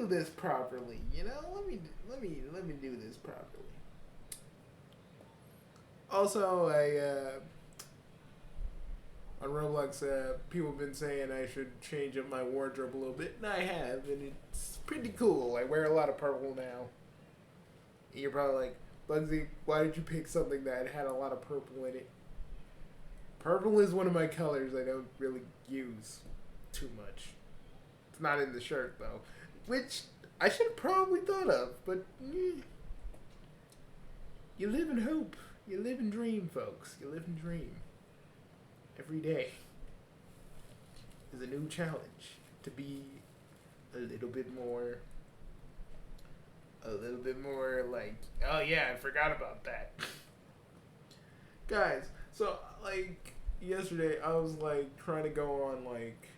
do this properly. You know, let me do this properly. Also, on Roblox, people have been saying I should change up my wardrobe a little bit, and I have, and it's pretty cool. I wear a lot of purple now. And you're probably like, Bugsy, why did you pick something that had a lot of purple in it? Purple is one of my colors I don't really use too much. It's not in the shirt, though, which I should have probably thought of, but you live in hope. You live and dream, folks. You live and dream. Every day is a new challenge to be a little bit more like, oh yeah, I forgot about that. Guys, so like yesterday I was like trying to go on like,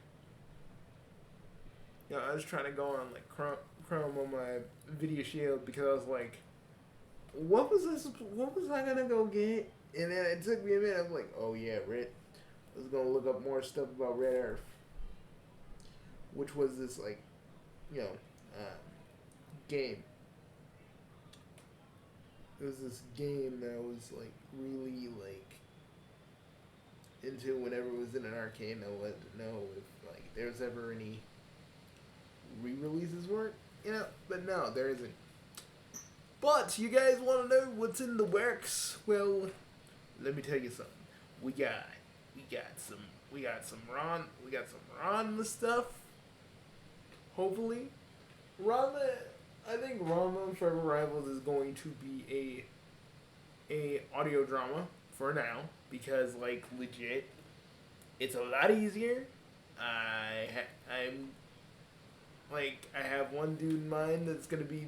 I was trying to go on like Chrome on my video shield because I was like, what was I gonna go get? And then it took me a minute. I'm like, oh yeah, Red. I was gonna look up more stuff about Red Earth, which was this like, game. It was this game that I was like really like into whenever it was in an arcade. And I wanted to know if like there's ever any re-releases for it, but no, there isn't. But you guys want to know what's in the works? Well, let me tell you something. We got some Ron stuff. Hopefully, I think Ranma Forever Rivals is going to be a audio drama for now because like legit, it's a lot easier. I'm like I have one dude in mind that's gonna be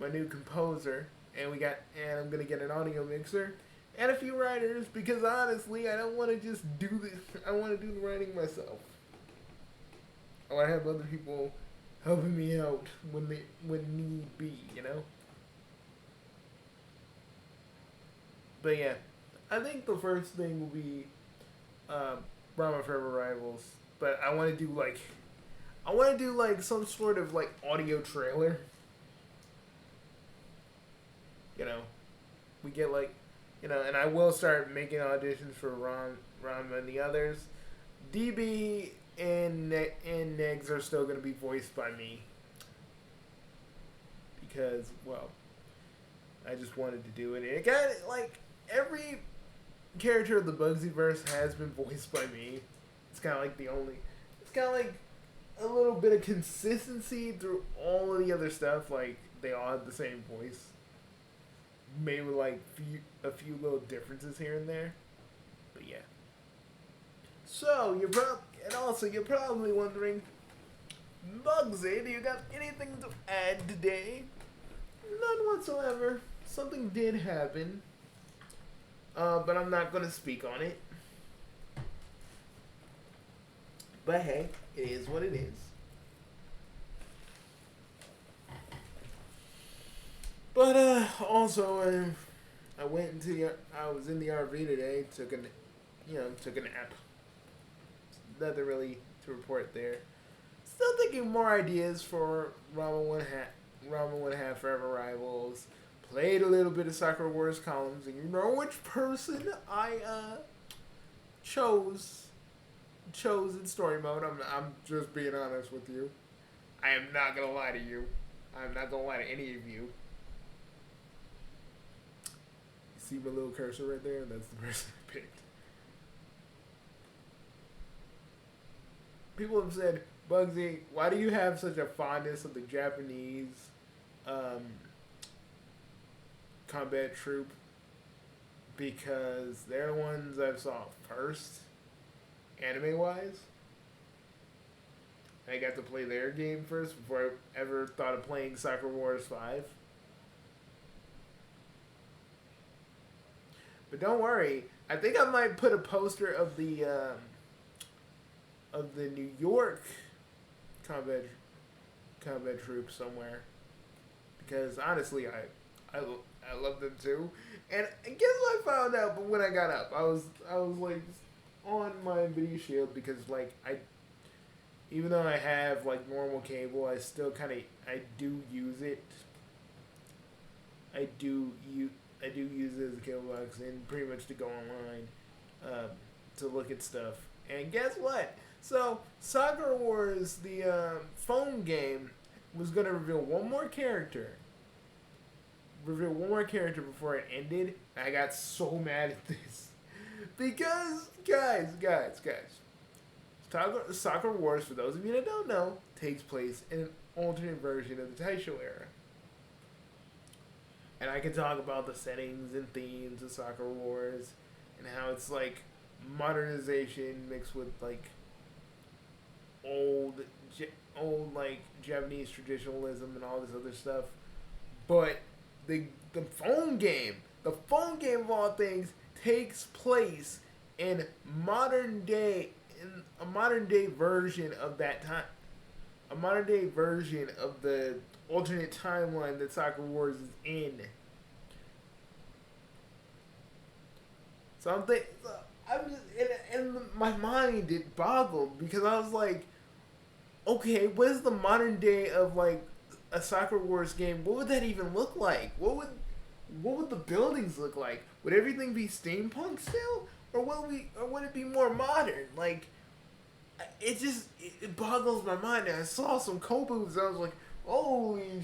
my new composer, and I'm gonna get an audio mixer and a few writers because honestly, I don't want to just do this. I want to do the writing myself. I want to have other people helping me out when need be, But yeah, I think the first thing will be Brahma Forever Rivals, but I want to do like some sort of like audio trailer. We get like, and I will start making auditions for Ron and the others. DB and Negs are still going to be voiced by me. Because, well, I just wanted to do it. And it got, like, every character of the Bugsyverse has been voiced by me. It's kind of like a little bit of consistency through all of the other stuff. Like, they all have the same voice. Maybe with, like, a few little differences here and there. But, yeah. So, you're probably wondering, Bugsy, do you got anything to add today? None whatsoever. Something did happen. But I'm not going to speak on it. But hey, it is what it is. But also, I was in the RV today. Took a nap. Nothing really to report there. Still thinking more ideas for Rama 1/2 Forever Rivals. Played a little bit of Sakura Wars columns, and you know which person I chose in story mode. I'm just being honest with you. I am not gonna lie to you. I'm not gonna lie to any of you. You see my little cursor right there? That's the person I picked. People have said, Bugsy, why do you have such a fondness of the Japanese combat troop? Because they're the ones I saw first, anime-wise. I got to play their game first before I ever thought of playing Sakura Wars 5. But don't worry, I think I might put a poster of the New York combat troop somewhere, because honestly, I love them too. And guess what I found out? But when I got up, I was like on my video shield because like Even though I have like normal cable, I still kind of I do use it. I do use I do use it as a cable box and pretty much to go online to look at stuff. And guess what? So Soccer Wars, the phone game, was gonna reveal one more character before it ended. I got so mad at this because Soccer Wars, for those of you that don't know, takes place in an alternate version of the Taisho era. And I can talk about the settings and themes of Soccer Wars and how it's like modernization mixed with like old, old like Japanese traditionalism and all this other stuff. But the phone game of all things, takes place in a modern day version of that time, a modern day version of the alternate timeline that Soccer Wars is in. So I'm just in my mind it boggled because I was like, okay, what is the modern day of like a Soccer Wars game? What would that even look like? What would the buildings look like? Would everything be steampunk still, or would it be more modern? Like, it boggles my mind. And I saw some Kobus. I was like, holy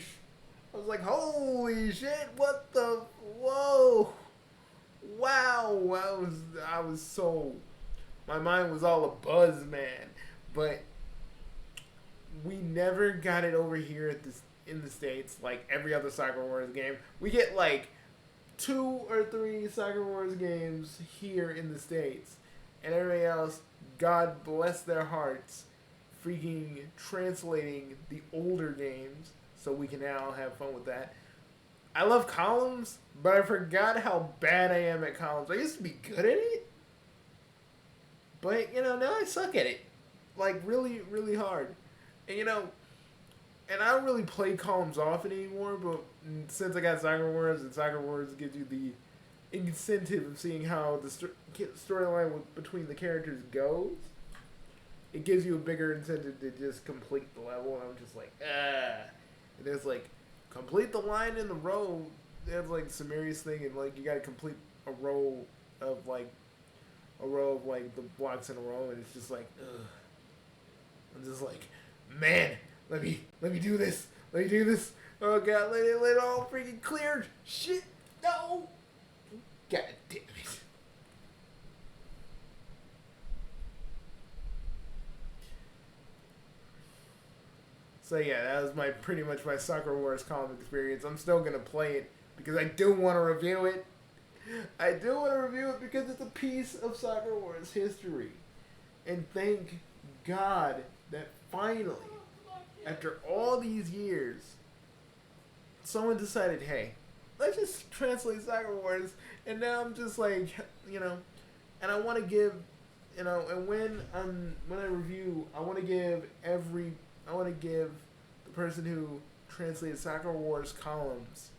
shit! What the whoa! Wow! I was so, my mind was all a buzz, man. But we never got it over here in the States like every other Soccer Wars game. We get like 2 or 3 Soccer Wars games here in the States, and everybody else, God bless their hearts, freaking translating the older games so we can now have fun with that. I love columns, but I forgot how bad I am at columns. I used to be good at it, but now I suck at it, like really, really hard. And and I don't really play columns often anymore, but since I got Soccer Wars, and Soccer Wars gives you the incentive of seeing how the storyline between the characters goes, it gives you a bigger incentive to just complete the level. And I'm just like, ah. And there's like, complete the line in the row. There's like Samiri's thing, and like you gotta complete a row of like the blocks in a row, and it's just like, ugh. I'm just like, man, let me do this. Let me do this. Oh god, let it all freaking clear. Shit, no. God damn it. So yeah, that was pretty much my Soccer Wars column experience. I'm still gonna play it because I do want to review it. I do want to review it because it's a piece of Soccer Wars history. And thank God that finally, after all these years, someone decided, hey, let's just translate Soccer Wars. And now I'm just like, and I want to give, and when I review, I want to give the person who translated Soccer Wars columns,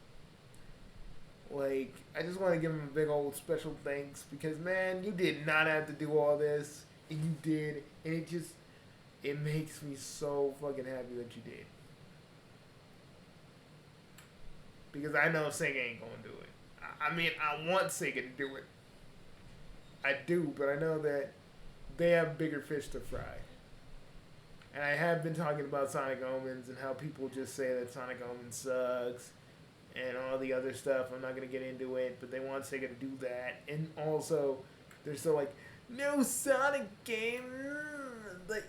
like, I just want to give him a big old special thanks because, man, you did not have to do all this, and you did, and it makes me so fucking happy that you did. Because I know Sega ain't gonna do it. I mean, I want Sega to do it. I do, but I know that they have bigger fish to fry. And I have been talking about Sonic Omens and how people just say that Sonic Omens sucks and all the other stuff. I'm not going to get into it, but they want Sega to do that. And also, they're still like, no Sonic game, but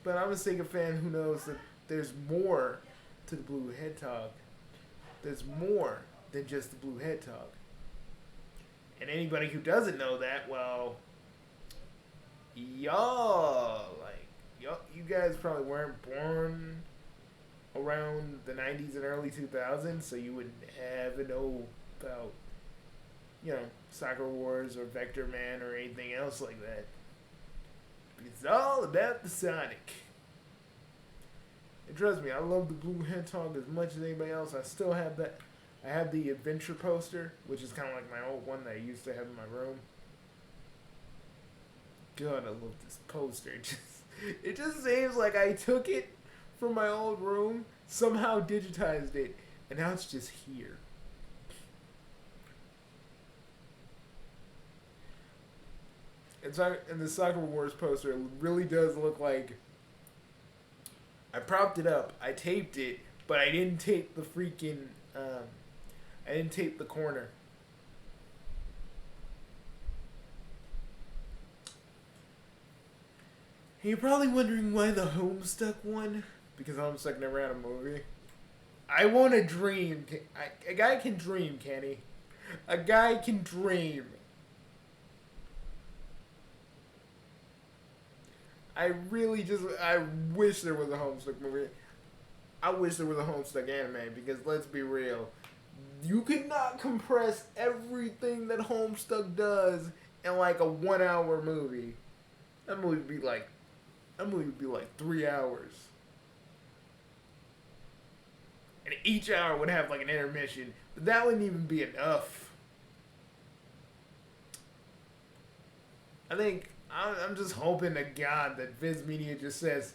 But I'm a Sega fan who knows that there's more to the Blue Hedgehog. There's more than just the Blue Hedgehog. And anybody who doesn't know that, well, you guys probably weren't born around the 90s and early 2000s, so you wouldn't ever know about, Soccer Wars or Vector Man or anything else like that. It's all about the Sonic. And trust me, I love the Blue Hedgehog as much as anybody else. I still have that. I have the Adventure poster, which is kind of like my old one that I used to have in my room. God, I love this poster. It just seems like I took it from my old room, somehow digitized it, and now it's just here. And the Soccer Wars poster really does look like I propped it up, I taped it, but I didn't tape the freaking, I didn't tape the corner. You're probably wondering why the Homestuck won? Because Homestuck never had a movie. I want to dream. A guy can dream, can he? A guy can dream. I wish there was a Homestuck movie. I wish there was a Homestuck anime because let's be real. You could not compress everything that Homestuck does in like a 1 hour movie. That movie would be like 3 hours. And each hour would have like an intermission, but that wouldn't even be enough. I think I'm just hoping to God that Viz Media just says,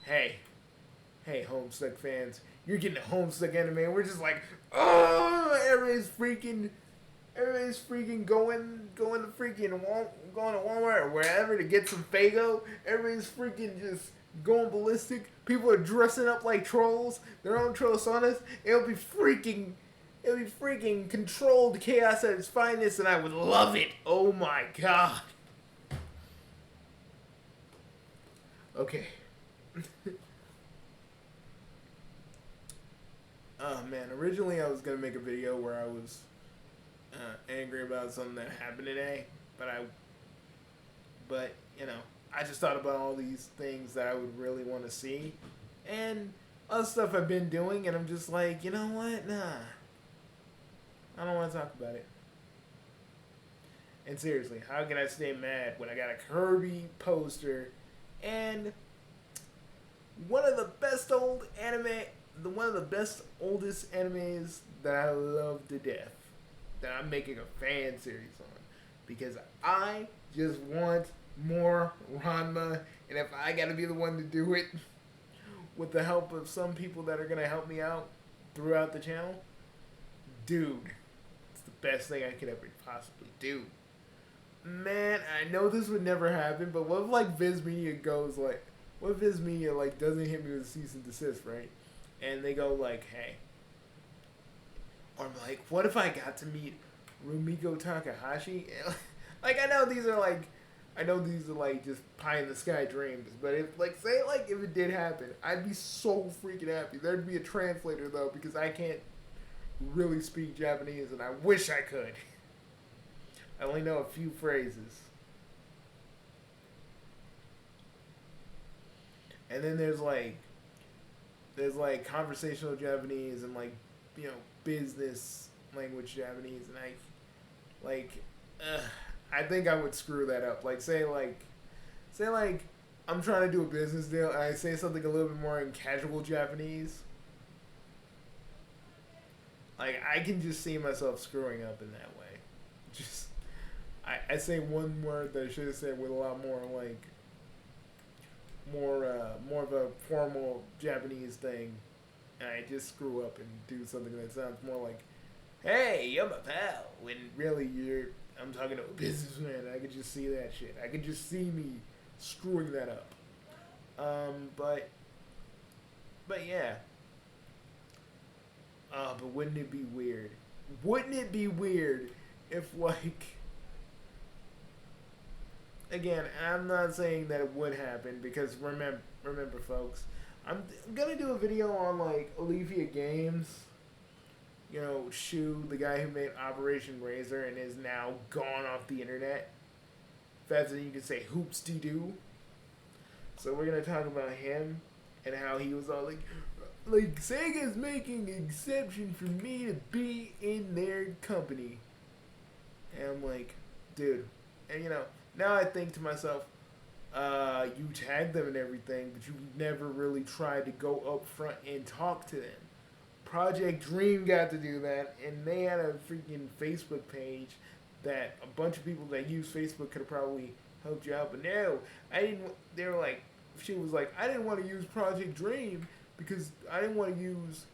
hey, Homestuck fans, you're getting a Homestuck anime. And we're just like, oh, everybody's freaking going to Walmart or wherever to get some Faygo. Everybody's freaking just going ballistic. People are dressing up like trolls. Their own troll saunas. It'll be freaking controlled chaos at its finest, and I would love it. Oh my god. Okay. Oh man, originally I was gonna make a video where I was angry about something that happened today, but you know, I just thought about all these things that I would really want to see, and other stuff I've been doing, and I'm just like, you know what? Nah, I don't want to talk about it. And seriously, how can I stay mad when I got a Kirby poster and one of the best oldest animes that I love to death, that I'm making a fan series on, because I just want more Ranma, and if I gotta be the one to do it with the help of some people that are gonna help me out throughout the channel, dude, it's the best thing I could ever possibly do. Man, I know this would never happen, but what if like Viz Media goes like, what if Viz Media like doesn't hit me with a cease and desist, right? And they go like, hey, or I'm like, what if I got to meet Rumiko Takahashi? Like I know these are like just pie in the sky dreams, but if if it did happen, I'd be so freaking happy. There'd be a translator though, because I can't really speak Japanese, and I wish I could. I only know a few phrases. And then there's conversational Japanese and business language Japanese, and I think I would screw that up. Say I'm trying to do a business deal and I say something a little bit more in casual Japanese. I can just see myself screwing up in that way. I say one word that I should have said with a lot more more of a formal Japanese thing, and I just screw up and do something that sounds more like, "Hey, you're my pal," when really I'm talking to a businessman. I could just see that shit. I could just see me screwing that up. But yeah. But wouldn't it be weird? Wouldn't it be weird if again, I'm not saying that it would happen, because remember folks, I'm gonna do a video on Olivia Games. Shu, the guy who made Operation Razor and is now gone off the internet. Faster than you can say hoops de doo. So we're gonna talk about him and how he was all like Sega's making an exception for me to be in their company. And I'm like, dude, and now I think to myself, you tagged them and everything, but you never really tried to go up front and talk to them. Project Dream got to do that, and they had a freaking Facebook page that a bunch of people that use Facebook could have probably helped you out, but no, I didn't. They were like, she was like, I didn't want to use Project Dream because I didn't want to use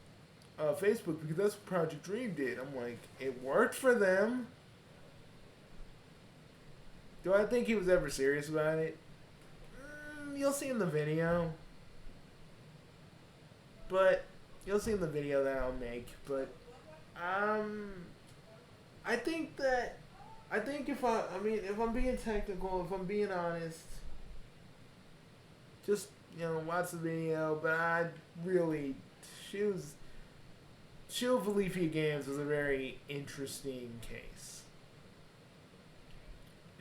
Facebook because that's what Project Dream did. I'm like, it worked for them. Do I think he was ever serious about it? You'll see in the video. But you'll see in the video that I'll make. But I think that if I'm being technical, if I'm being honest, just watch the video. But I really, Shield Felicia Games was a very interesting case.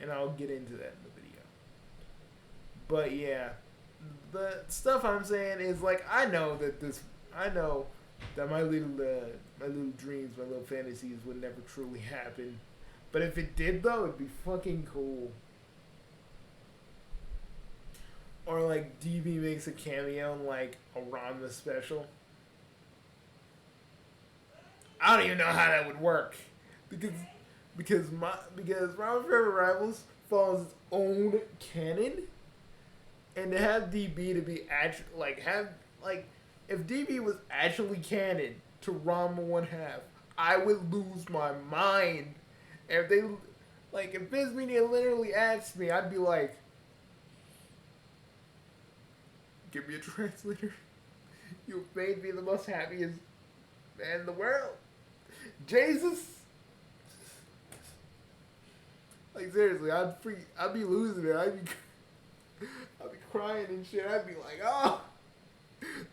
And I'll get into that in the video. But yeah, the stuff I'm saying is like I know that my little dreams, my little fantasies would never truly happen. But if it did though, it'd be fucking cool. Or like DB makes a cameo in like a Ranma special. I don't even know how that would work. Because Ranma Forever Rivals follows its own canon. And to have DB to be if DB was actually canon to Ranma 1/2, I would lose my mind. And if Viz Media literally asked me, I'd be like, give me a translator. You've made me the most happiest man in the world. Jesus. Like seriously, I'd be losing it. I'd be crying and shit. I'd be like, oh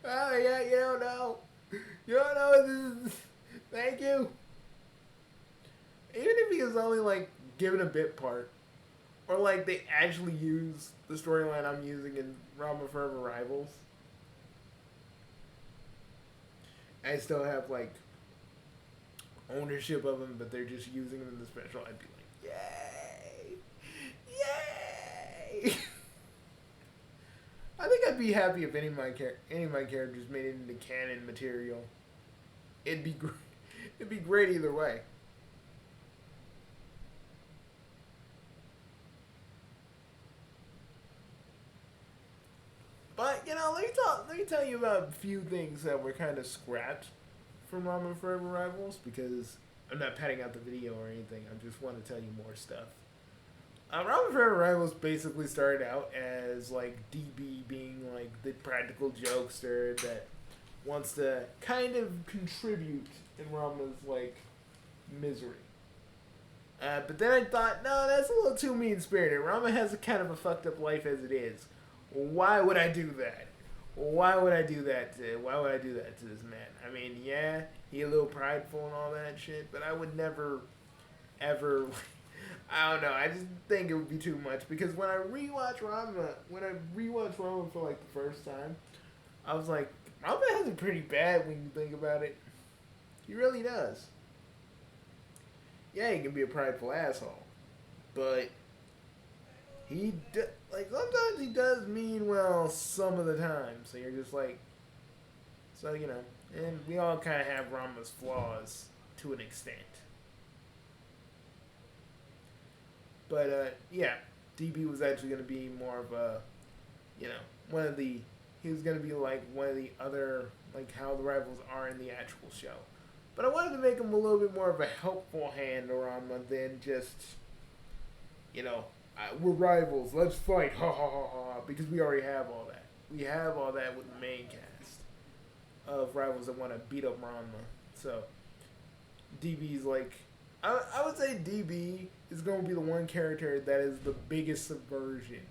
yeah, you don't know this is, thank you. Even if he was only like given a bit part, or like they actually use the storyline I'm using in Ranma Forever Rivals, I still have like ownership of them, but they're just using them in the special. I'd be like, yay. I think I'd be happy if any of my characters made it into canon material. It'd be great. It'd be great either way. But let me tell you about a few things that were kind of scrapped from Ranma Forever Rivals, because I'm not padding out the video or anything. I just want to tell you more stuff. Ranma Forever Rivals basically started out as like DB being like the practical jokester that wants to kind of contribute in Ranma's like misery. But then I thought, no, that's a little too mean-spirited. Ranma has a kind of a fucked up life as it is. Why would I do that? Why would I do that to this man? I mean, yeah, he's a little prideful and all that shit, but I would never, ever, I don't know, I just think it would be too much, because when I rewatch Ranma for like the first time, I was like, Ranma has it pretty bad when you think about it. He really does. Yeah, he can be a prideful asshole, but sometimes he does mean well some of the time. So you're just like, and we all kind of have Ranma's flaws to an extent. But yeah, DB was actually going to be more of a, he was going to be like one of the other, like how the rivals are in the actual show. But I wanted to make him a little bit more of a helpful hand to Ranma than just, we're rivals, let's fight, ha ha ha ha, because we already have all that. We have all that with the main cast of rivals that want to beat up Ranma. So, DB's like, I would say DB is going to be the one character that is the biggest subversion.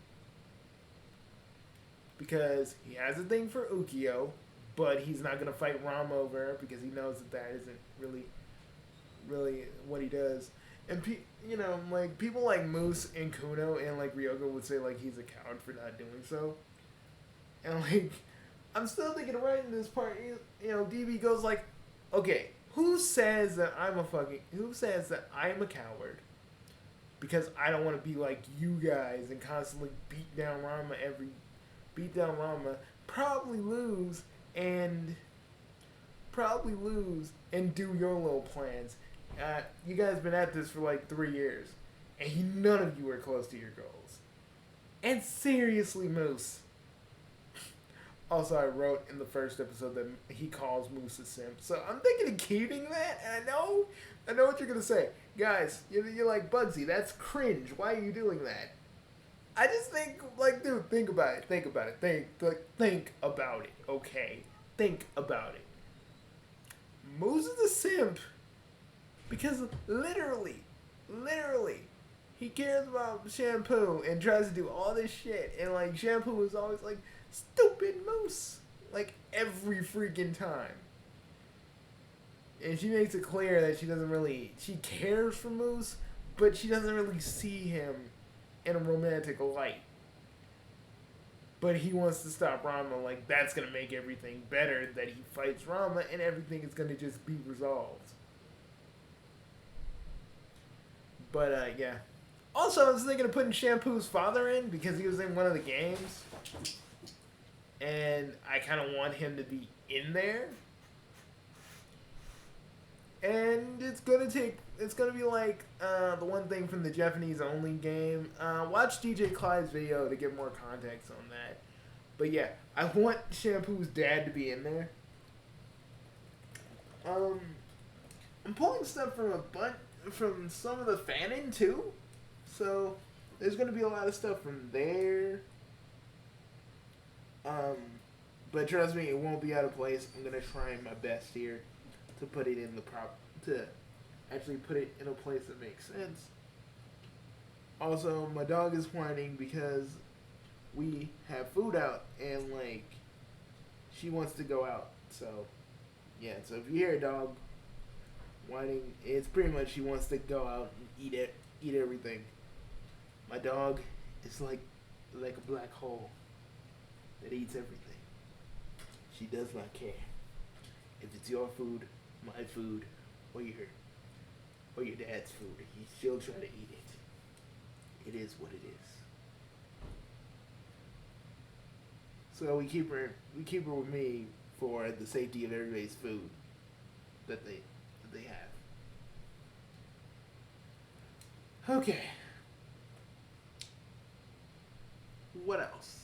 Because he has a thing for Ukyo, but he's not going to fight Ranma over her because he knows that isn't really what he does. And people like Moose and Kuno and like Ryoga would say like he's a coward for not doing so. And like, I'm still thinking right in this part, DB goes like, okay, who says that I'm a coward? Because I don't want to be like you guys and constantly beat down Ranma, probably lose and do your little plans. You guys been at this for like 3 years, and none of you are close to your goals. And seriously, Moose. Also, I wrote in the first episode that he calls Moose a simp. So I'm thinking of keeping that. And I know what you're gonna say, guys. You're like Bugsy. That's cringe. Why are you doing that? I just think, like, dude, think about it. Think about it. Think about it. Okay, think about it. Moose is a simp because literally, he cares about shampoo and tries to do all this shit. And like, shampoo is always like, stupid Moose, like every freaking time. And she makes it clear that she cares for Moose, but she doesn't really see him in a romantic light. But he wants to stop Rama, like that's gonna make everything better, that he fights Rama and everything is gonna just be resolved. But yeah. Also, I was thinking of putting Shampoo's father in because he was in one of the games. And I kind of want him to be in there. And it's gonna be like the one thing from the Japanese only game. Watch DJ Clyde's video to get more context on that. But yeah, I want Shampoo's dad to be in there. I'm pulling stuff from some of the fanon too. So there's gonna be a lot of stuff from there. But trust me, it won't be out of place. I'm gonna try my best here to put it in to actually put it in a place that makes sense. Also, my dog is whining because we have food out and like she wants to go out. So yeah, so if you hear a dog whining, it's pretty much she wants to go out and eat everything. My dog is like a black hole that eats everything. She does not care if it's your food, my food, or your dad's food. She'll try to eat it. It is what it is. So we keep her with me for the safety of everybody's food that they have. Okay. What else?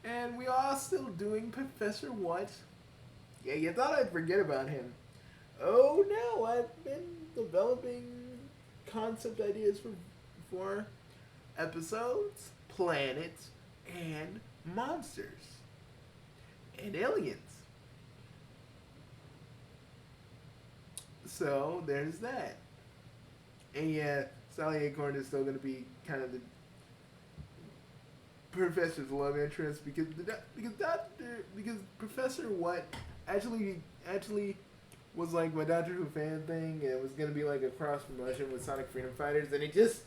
And we are still doing Professor What? Yeah, you thought I'd forget about him. Oh no, I've been developing concept ideas for episodes, planets, and monsters. And aliens. So, there's that. And yeah, Bugsy Corner is still going to be kind of the Professor's love interest because Professor What actually was like my Doctor Who fan thing, and it was gonna be like a cross promotion with Sonic Freedom Fighters, and it just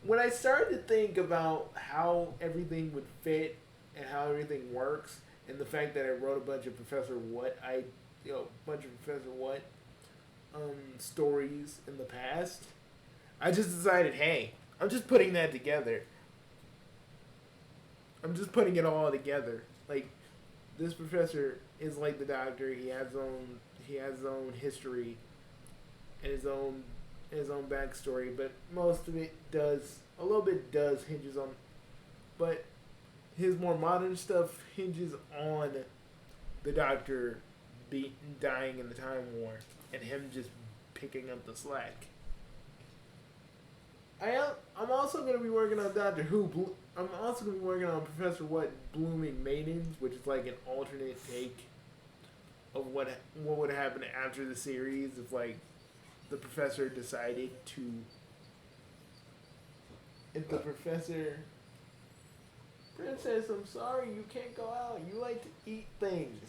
when I started to think about how everything would fit and how everything works, and the fact that I wrote a bunch of Professor What stories in the past, I just decided, hey, I'm just putting that together. I'm just putting it all together. Like, this professor is like the Doctor. He has his own history and his own backstory, but most of it hinges on, but his more modern stuff hinges on the Doctor dying in the Time War and him just picking up the slack. I'm also going to be working on Doctor Who. I'm also going to be working on Professor What Blooming Maidens, which is like an alternate take of what would happen after the series if like the professor decided to. If the professor, Princess, I'm sorry, you can't go out. You like to eat things.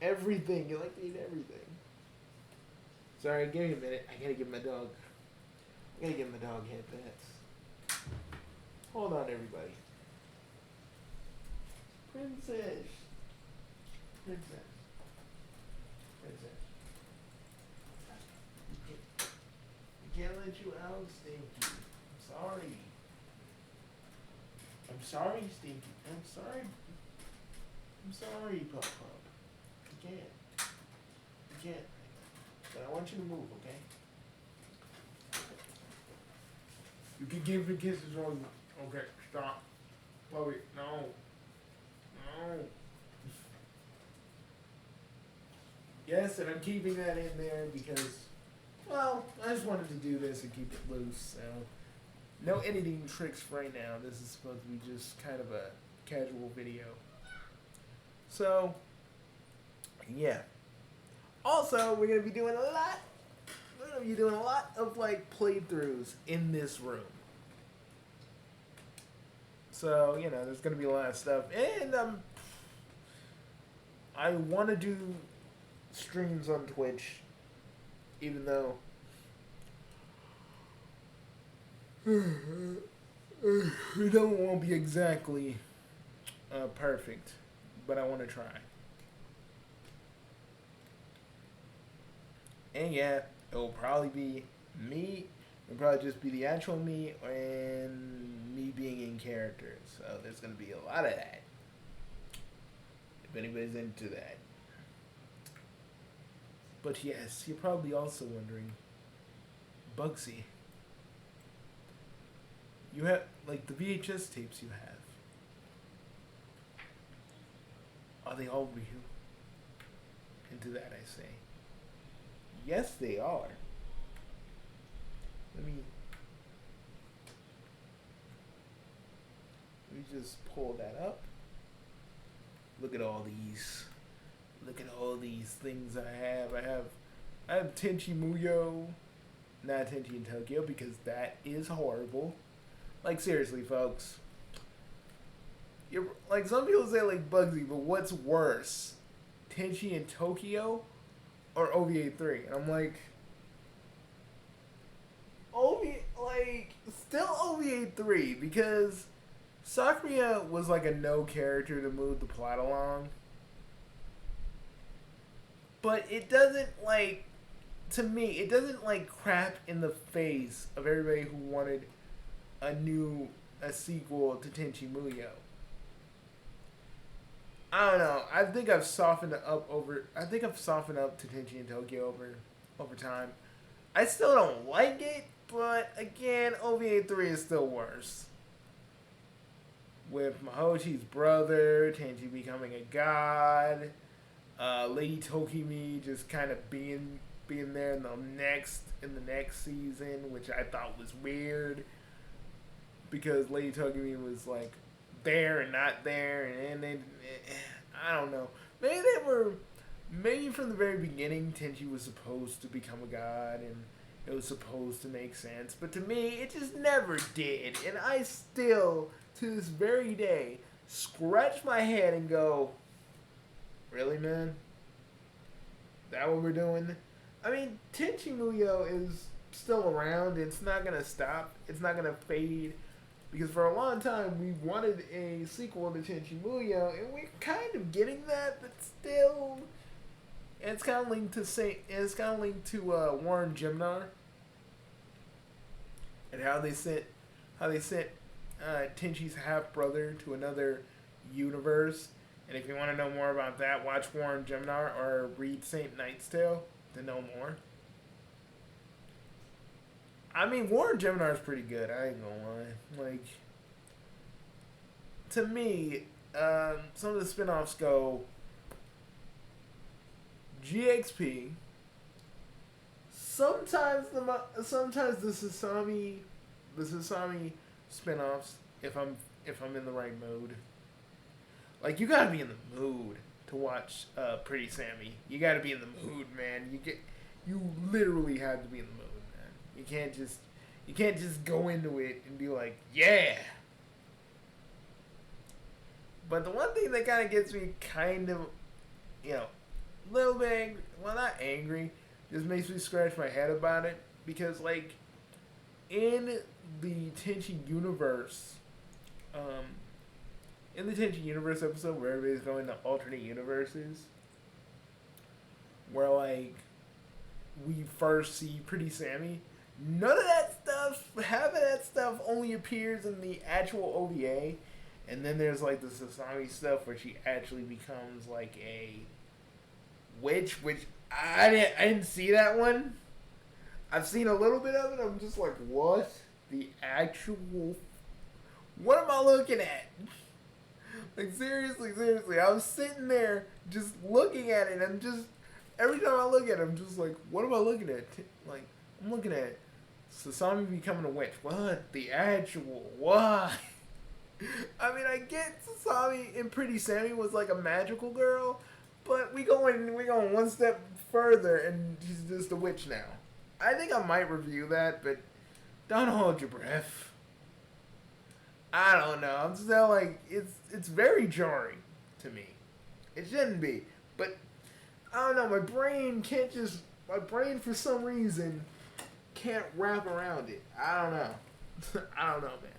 Everything. You like to eat everything. Sorry, give me a minute. I gotta give my dog headbats. Hold on, everybody. Princess. We can't let you out, Stinky. I'm sorry, Stinky. I'm sorry, Pup. You can't. But I want you to move, okay? You can give me kisses on. Okay, stop. Chloe, no. No. Yes, and I'm keeping that in there because, well, I just wanted to do this and keep it loose. So, no editing tricks right now. This is supposed to be just kind of a casual video. So, yeah. Also, we're gonna be doing a lot. We're gonna be doing a lot of like playthroughs in this room. So there's gonna be a lot of stuff, and I want to do streams on Twitch, even though it won't be exactly perfect, but I want to try. And yeah, it'll probably be me. It'll probably just be the actual me and me being in character. So there's going to be a lot of that. If anybody's into that. But yes, you're probably also wondering, Bugsy, you have, like, the VHS tapes you have, are they all real? And to that I say, yes, they are. Let me just pull that up. Look at all these. Look at all these things I have. I have Tenchi Muyo, not Tenchi in Tokyo, because that is horrible. Like, seriously, folks. You're, like, some people say, like, Bugsy, but what's worse? Tenchi in Tokyo or OVA 3? And I'm like, still OVA 3, because Sakura was like a no character to move the plot along. But it doesn't, like, to me, it doesn't, like, crap in the face of everybody who wanted a sequel to Tenchi Muyo. I don't know. I think I've softened up to Tenchi in Tokyo over time. I still don't like it, but again, OVA 3 is still worse. With Mahoshi's brother, Tenchi becoming a god, Lady Tokimi just kind of being there in the next season, which I thought was weird, because Lady Tokimi was like there and not there, and then I don't know. Maybe from the very beginning, Tenchi was supposed to become a god, and it was supposed to make sense, but to me, it just never did, and I still, to this very day, scratch my head and go, really, man? That what we're doing? I mean, Tenchi Muyo is still around. It's not going to stop. It's not going to fade. Because for a long time, we wanted a sequel to Tenchi Muyo, and we're kind of getting that, but still, it's kind of linked to Warren Gemnar, and how they sent Tenchi's half brother to another universe. And if you want to know more about that, watch Warren Gemnar or read Saint Knight's Tale to know more. I mean, Warren Gemnar is pretty good. I ain't gonna lie. Like, to me, some of the spin-offs go GXP. Sometimes the Sasami spin-offs. If I'm in the right mood. Like, you gotta be in the mood to watch Pretty Sammy. You gotta be in the mood, man. You literally have to be in the mood. You can't just go into it and be like, yeah. But the one thing that kind of gets me kind of, a little bit angry, well, not angry, just makes me scratch my head about it, because, like, in the Tenchi universe, episode where everybody's going to alternate universes, where, like, we first see Pretty Sammy, none of that stuff, half of that stuff only appears in the actual OVA, and then there's, like, the Sasami stuff where she actually becomes, like, a witch, which I didn't see that one. I've seen a little bit of it, I'm just like, what? the actual. What am I looking at? Like seriously, I was sitting there just looking at it, and just every time I look at it, I'm just like, what am I looking at? Like I'm looking at Sasami becoming a witch. What the actual? Why? I mean, I get Sasami in Pretty Sammy was like a magical girl, but we going one step further, and she's just a witch now. I think I might review that, but don't hold your breath. I don't know. I'm still like it's very jarring to me. It shouldn't be, but I don't know. My brain for some reason can't wrap around it. I don't know. I don't know, man.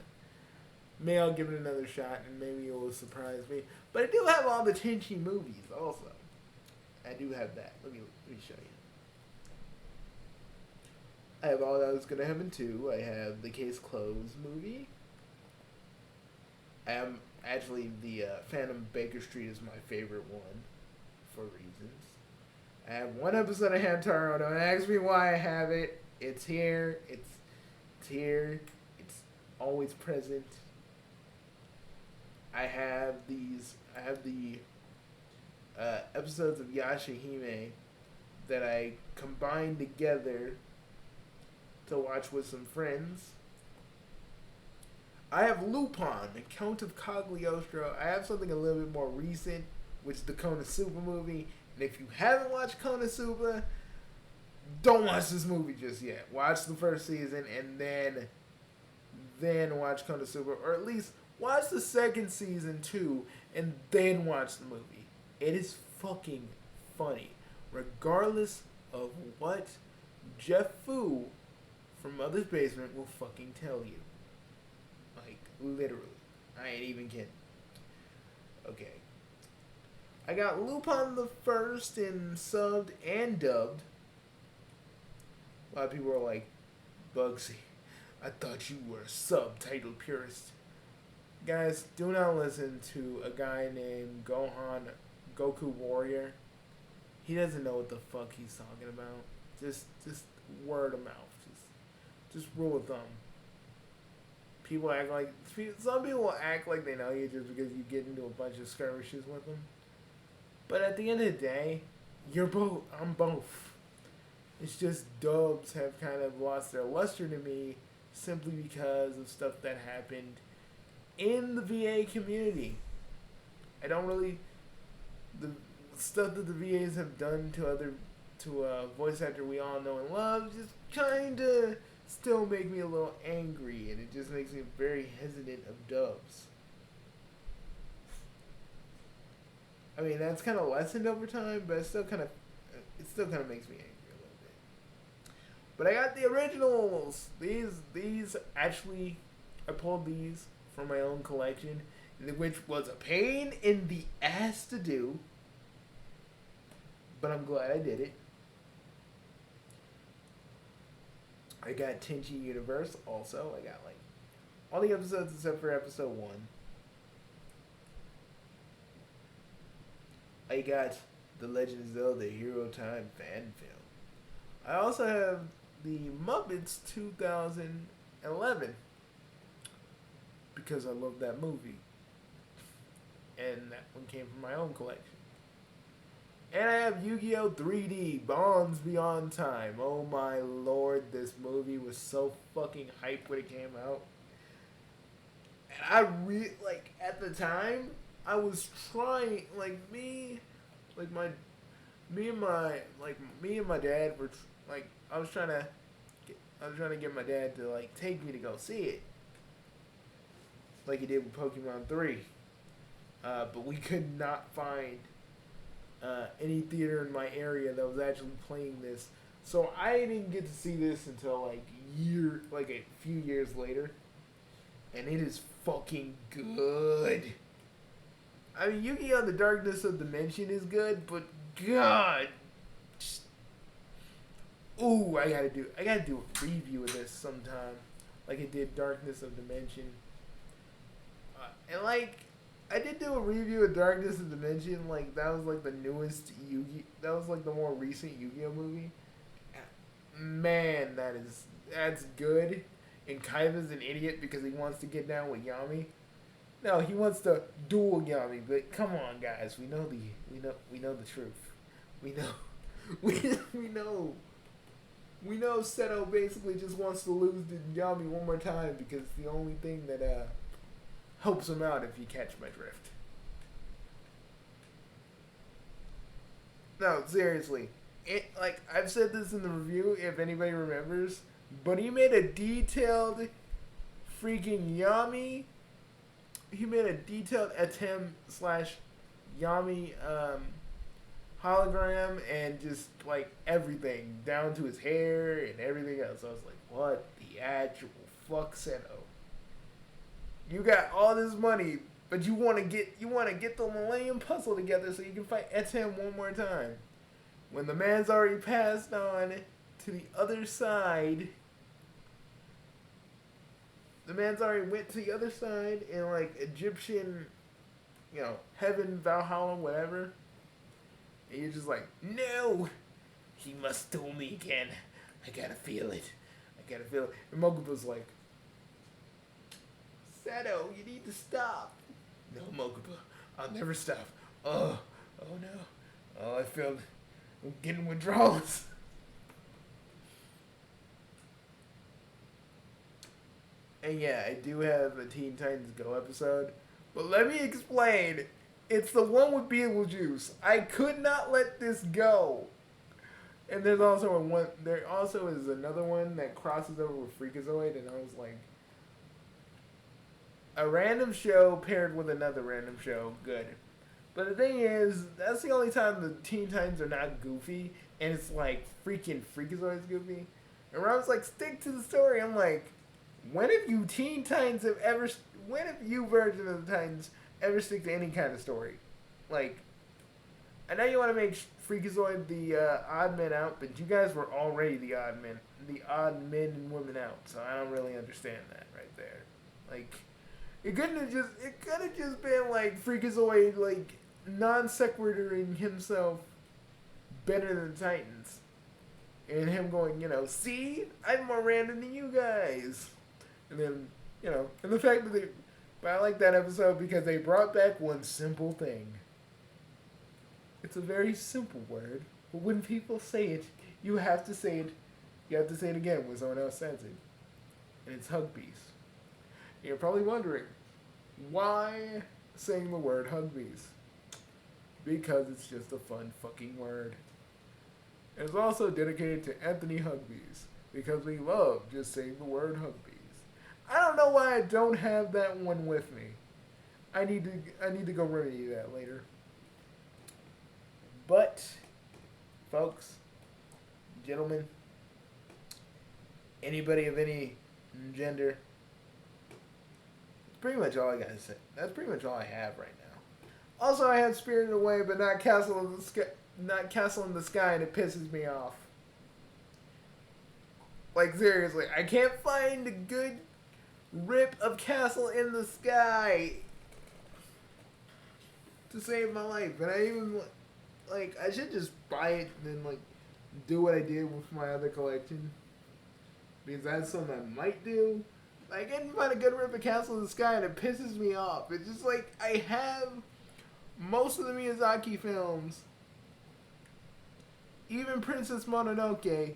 Maybe I'll give it another shot, and maybe it will surprise me. But I do have all the Tenchi movies also. I do have that. Let me show you. I have All That Was Gonna Happen 2. I have the Case Closed movie. I am actually the Phantom Baker Street is my favorite one for reasons. I have one episode of Hamtaro. Don't ask me why I have it. It's here. It's here. It's always present. I have the episodes of Yashahime that I combined together to watch with some friends. I have Lupin, the Count of Cagliostro. I have something a little bit more recent, which is the Konosuba movie. And if you haven't watched Konosuba, don't watch this movie just yet. Watch the first season and then watch Konosuba, or at least watch the second season too, and then watch the movie. It is fucking funny, regardless of what Jeff Fu from Mother's Basement will fucking tell you. Like, literally. I ain't even kidding. Okay. I got Lupin the First in subbed and dubbed. A lot of people are like, Bugsy, I thought you were a subtitle purist. Guys, do not listen to a guy named Goku Warrior. He doesn't know what the fuck he's talking about. Just word of mouth. Just rule of thumb. Some people act like they know you just because you get into a bunch of skirmishes with them. But at the end of the day, I'm both. It's just dubs have kind of lost their luster to me simply because of stuff that happened in the VA community. The stuff that the VAs have done to a voice actor we all know and love just kind of still make me a little angry, and it just makes me very hesitant of dubs. I mean, that's kind of lessened over time, but it still kind of makes me angry a little bit. But I got the originals. These actually, I pulled these from my own collection, which was a pain in the ass to do, but I'm glad I did it. I got Tenchi Universe also. I got like all the episodes except for episode 1. I got The Legend of Zelda Hero Time fan film. I also have the Muppets 2011 because I love that movie. And that one came from my own collection. And I have Yu-Gi-Oh! 3D Bonds Beyond Time. Oh my lord, this movie was so fucking hyped when it came out. And at the time, I was trying, me and my dad were, I was trying to get my dad to, take me to go see it. Like he did with Pokemon 3. But we could not find any theater in my area that was actually playing this. So I didn't get to see this until a few years later. And it is fucking good. I mean, Yu-Gi-Oh! The Darkness of Dimension is good, but God. Ooh, I gotta do a review of this sometime. Like I did Darkness of Dimension. I did do a review of Darkness of Dimension, that was the newest that was the more recent Yu-Gi-Oh movie. Man, that's good. and Kaiba's an idiot because he wants to get down with Yami. No, he wants to duel Yami. But come on, guys, we know the truth. We know, we know Seto basically just wants to lose to Yami one more time because it's the only thing that helps him out, if you catch my drift. No, seriously. Like, I've said this in the review, if anybody remembers, but he made a detailed freaking Yami. He made a detailed Atem / Yami hologram and just like everything down to his hair and everything else. I was like, what the actual fuck, Seto? You got all this money, but you want to get the Millennium Puzzle together so you can fight Atem one more time. When the man's already passed on to the other side. The man's already went to the other side in like Egyptian, heaven, Valhalla, whatever. And you're just like, no, he must duel me again. I gotta feel it. And Mokuba's like, Seto, you need to stop. No, Mokuba, I'll never stop. Oh no. Oh, I'm getting withdrawals. And yeah, I do have a Teen Titans Go episode. But let me explain. It's the one with Beetlejuice. I could not let this go. And there also is another one that crosses over with Freakazoid, and I was like, a random show paired with another random show, good. But the thing is, that's the only time the Teen Titans are not goofy, and it's like freaking Freakazoid's goofy. And Rob's like, stick to the story. I'm like, when have you version of the Titans ever stick to any kind of story? Like, I know you want to make Freakazoid the odd man out, but you guys were already the odd men and women out, so I don't really understand that right there. Like, it could have just been like Freakazoid like non sequituring himself better than the Titans. And him going, see, I'm more random than you guys. And then, and the fact that but I like that episode because they brought back one simple thing. It's a very simple word, but when people say it, you have to say it again when someone else says it. And it's Hugbees. You're probably wondering, why saying the word Hugbees? Because it's just a fun fucking word. And it's also dedicated to Anthony Hugbees, because we love just saying the word Hugbees. I don't know why I don't have that one with me. I need to go remedy that later. But, folks, gentlemen, anybody of any gender, that's pretty much all I gotta say. That's pretty much all I have right now. Also, I have Spirited Away, but not Castle in the Sky. Not Castle in the Sky, and it pisses me off. Like, seriously, I can't find a good rip of Castle in the Sky to save my life. And I even, like, I should just buy it and then, like, do what I did with my other collection. Because that's something I might do. I can't find a good rip of Castle in the Sky, and it pisses me off. It's just like, I have most of the Miyazaki films. Even Princess Mononoke,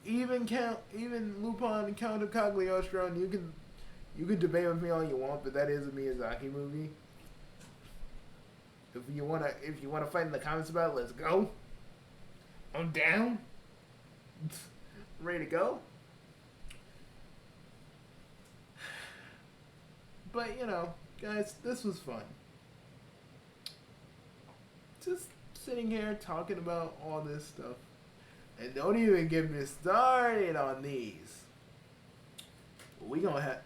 even Lupin and Count of Cagliostro, and you can debate with me all you want, but that is a Miyazaki movie. If you wanna fight in the comments about it, let's go. I'm down. Ready to go. But guys, this was fun. Just sitting here talking about all this stuff, and don't even get me started on these. We gonna have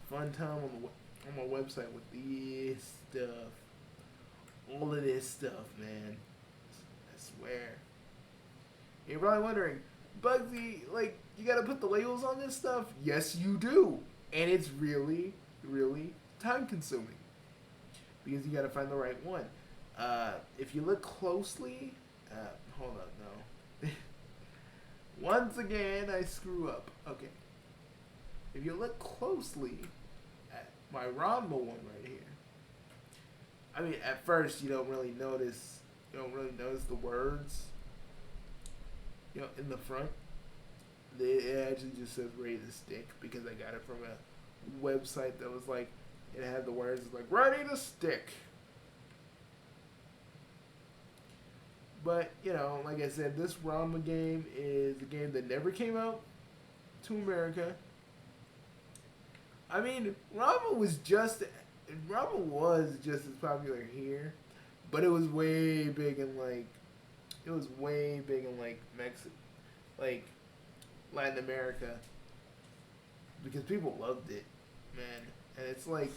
fun time on my website with this stuff, all of this stuff, man. I swear. You're probably wondering, Bugsy, like, you gotta put the labels on this stuff? Yes, you do, and it's really, really time consuming because you gotta find the right one. If you look closely, hold on, no. Once again, I screw up. Okay. if you look closely at my Ranma one right here, I mean, at first you don't really notice. You don't really notice the words. In the front, it actually just says "ready to stick" because I got it from a website that was like, it had the words like "ready to stick." But like I said, this Ranma game is a game that never came out to America. I mean, Ranma was just as popular here, but it was way big in Mexico, like Latin America, because people loved it, man. And it's like,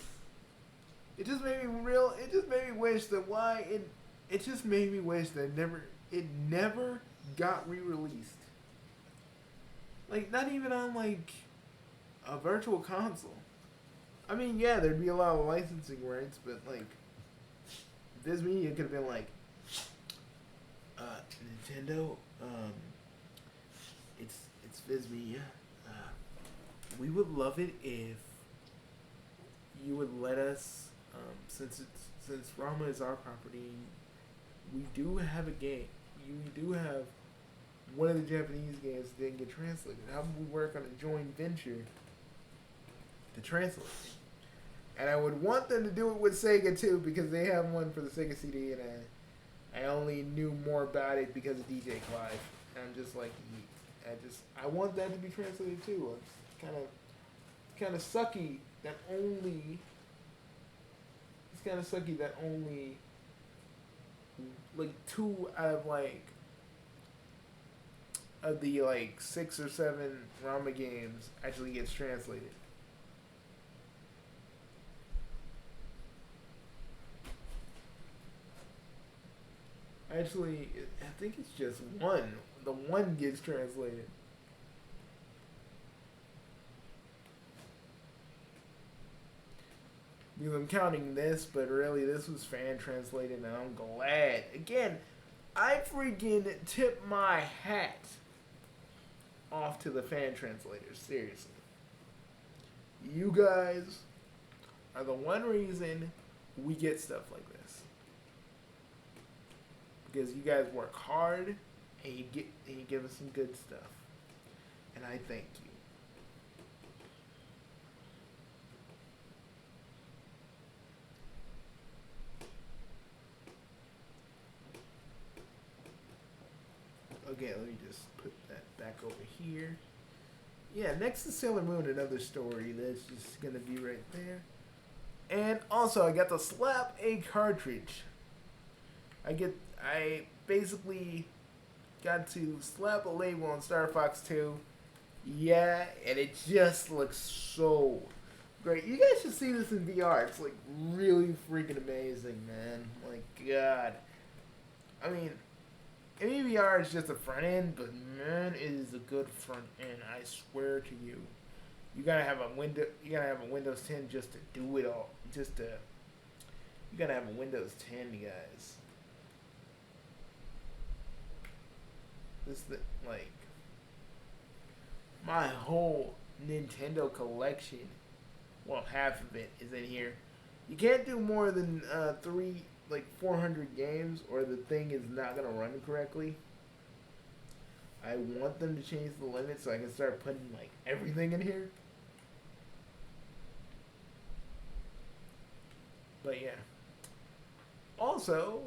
it just made me real. It just made me wish that why it. It just made me wish that it never got re-released. Like, not even on like a virtual console. I mean, yeah, there'd be a lot of licensing rights, but like this media could have been like, Nintendo, it's Viz Media. We would love it if you would let us, since Rama is our property, we do have a game. We do have one of the Japanese games that didn't get translated. How would we work on a joint venture to translate it? And I would want them to do it with Sega too, because they have one for the Sega CD, and I only knew more about it because of DJ Clive. And I'm just like, I want that to be translated too. It's kind of sucky that only like 2 out of the 6 or 7 Rama games actually gets translated. Actually, I think it's just one. The one gets translated. Because I'm counting this, but really this was fan translated, and I'm glad. Again, I freaking tip my hat off to the fan translators. Seriously. You guys are the one reason we get stuff like this. Because you guys work hard and you give us some good stuff. And I thank you. Okay, let me just put that back over here. Yeah, next to Sailor Moon, another story that's just gonna be right there. And also, I got to slap a cartridge. I basically got to slap a label on Star Fox 2. Yeah, and it just looks so great. You guys should see this in VR. It's like really freaking amazing, man. Like, God. I mean, VR is just a front end, but man, it is a good front end. I swear to you. You gotta have a Windows 10 just to do it all. You gotta have a Windows 10, guys. My whole Nintendo collection, well, half of it is in here. You can't do more than 400 games, or the thing is not gonna run correctly. I want them to change the limit so I can start putting everything in here. But yeah. Also,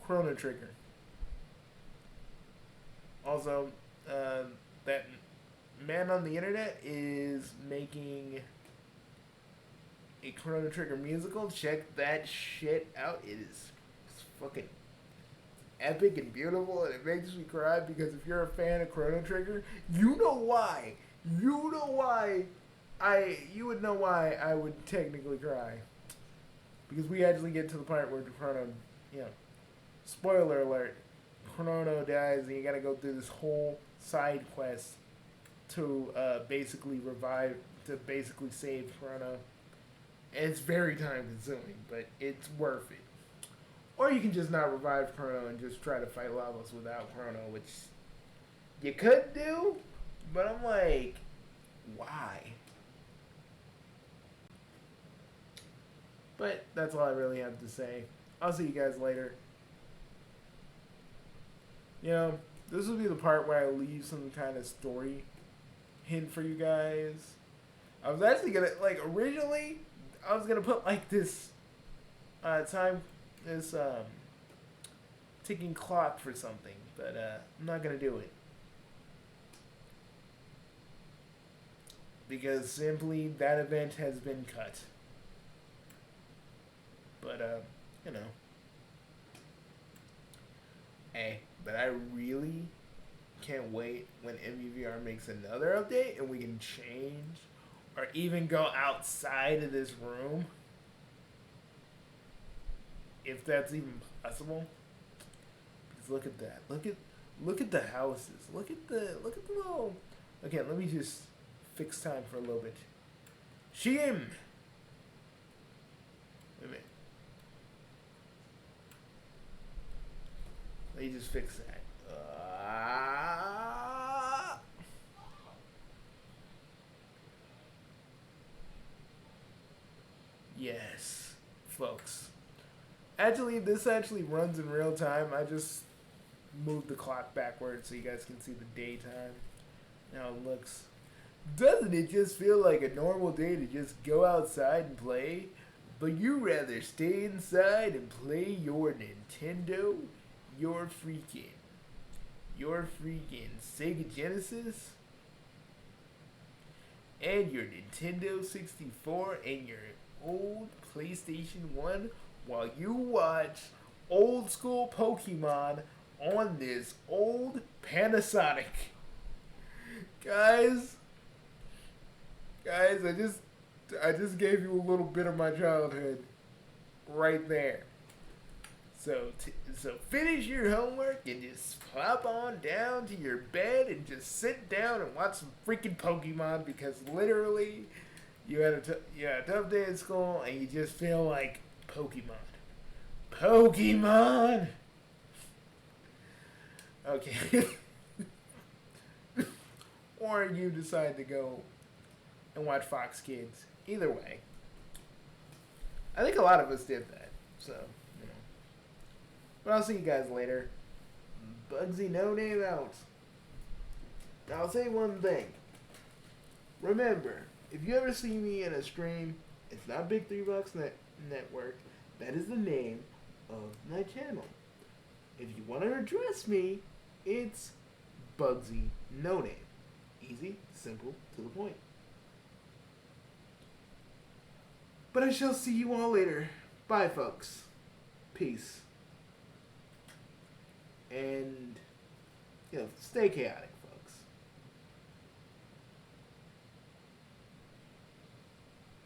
Chrono Trigger. Also, that man on the internet is making a Chrono Trigger musical. Check that shit out. It's fucking epic and beautiful, and it makes me cry because if you're a fan of Chrono Trigger, you know why. You would know why I would technically cry. Because we actually get to the part where Chrono, spoiler alert, Chrono dies and you gotta go through this whole side quest to basically save Chrono. And it's very time consuming, but it's worth it. Or you can just not revive Chrono and just try to fight Lavos without Chrono, which you could do, but I'm like, why? But that's all I really have to say. I'll see you guys later. You know, this will be the part where I leave some kind of story hint for you guys. I was actually gonna, like, originally, I was gonna put, like, this this ticking clock for something, but I'm not gonna do it. Because simply that event has been cut. But, you know. Hey, but I really can't wait when MVVR makes another update and we can change or even go outside of this room. If that's even possible. Because look at that. Look at the houses. Look at the little. Okay, let me just fix time for a little bit. Shim. Wait a minute. Let me just fix that. Yes, folks. Actually, this actually runs in real time. I just moved the clock backwards so you guys can see the daytime. Now it looks. Doesn't it just feel like a normal day to just go outside and play? But you rather stay inside and play your Nintendo? Your freaking Sega Genesis? And your Nintendo 64 and your old PlayStation 1 while you watch old school Pokemon on this old Panasonic. Guys, I just gave you a little bit of my childhood right there. So finish your homework and just plop on down to your bed and just sit down and watch some freaking Pokemon because literally you had a tough day at school and you just feel like Pokemon. Pokemon! Okay. Or you decide to go and watch Fox Kids. Either way. I think a lot of us did that. So, you know. But I'll see you guys later. Bugsy No Name out. Now I'll say one thing. Remember, if you ever see me in a stream, it's not Big 3 Bucks Network. That is the name of my channel. If you want to address me, it's Bugsy No Name. Easy, simple, to the point. But I shall see you all later. Bye, folks. Peace. And, stay chaotic.